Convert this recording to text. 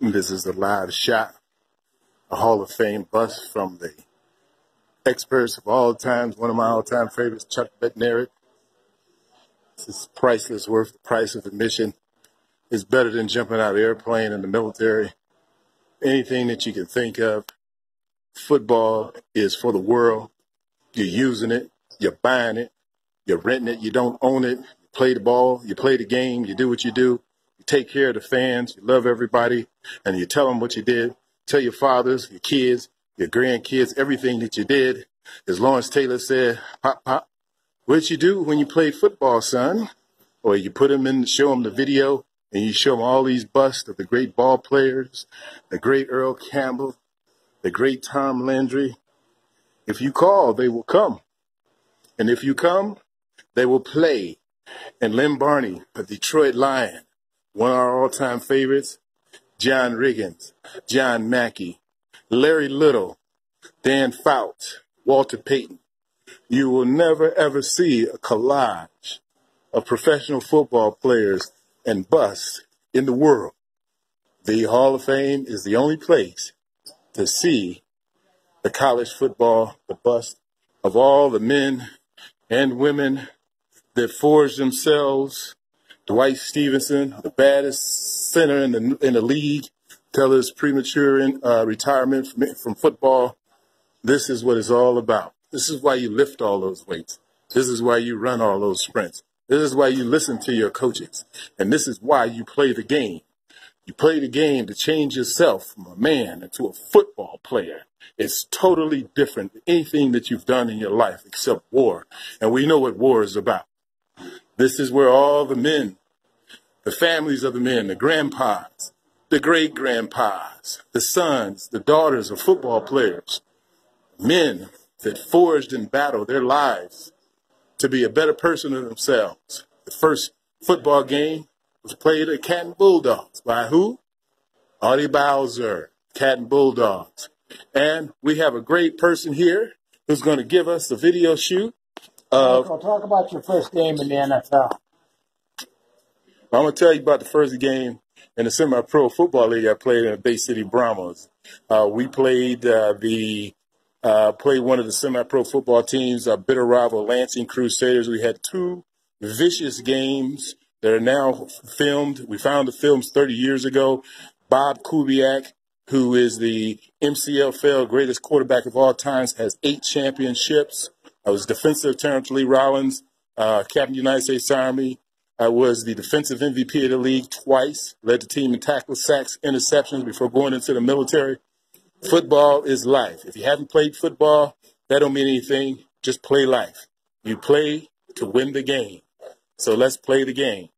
This is a live shot, a Hall of Fame bust from the experts of all times, one of my all-time favorites, Chuck Bednarik. This is priceless, worth the price of admission. It's better than jumping out of an airplane in the military. Anything that you can think of. Football is for the world. You're using it. You're buying it. You're renting it. You don't own it. You play the ball. You play the game. You do what you do. You take care of the fans. You love everybody. And you tell them what you did. Tell your fathers, your kids, your grandkids, everything that you did. As Lawrence Taylor said, pop, pop, what you do when you play football, son? Or you put them in, show them the video, and you show them all these busts of the great ball players, the great Earl Campbell, the great Tom Landry. If you call, they will come. And if you come, they will play. And Lynn Barney, a Detroit Lion, one of our all-time favorites, John Riggins, John Mackey, Larry Little, Dan Fouts, Walter Payton. You will never, ever see a collage of professional football players and busts in the world. The Hall of Fame is the only place to see the college football, the bust of all the men and women that forged themselves. Dwight Stevenson, the baddest center in the league, till his premature retirement from football. This is what it's all about. This is why you lift all those weights. This is why you run all those sprints. This is why you listen to your coaches. And this is why you play the game. You play the game to change yourself from a man into a football player. It's totally different than anything that you've done in your life except war. And we know what war is about. This is where all the men, the families of the men, the grandpas, the great-grandpas, the sons, the daughters of football players, men that forged in battle their lives to be a better person of themselves. The first football game was played at Canton Bulldogs. By who? Artie Bowser, Canton Bulldogs. And we have a great person here who's going to give us the video shoot of... Talk about your first game in the NFL. I'm going to tell you about the first game in the semi-pro football league I played in the Bay City Brahmas. We played one of the semi-pro football teams, our bitter rival Lansing Crusaders. We had two vicious games that are now filmed. We found the films 30 years ago. Bob Kubiak, who is the MCFL greatest quarterback of all times, has 8 championships. I was defensive Terrence Lee Rollins, captain of the United States Army. I was the defensive MVP of the league twice, led the team in tackles, sacks, interceptions before going into the military. Football is life. If you haven't played football, that don't mean anything. Just play life. You play to win the game. So let's play the game.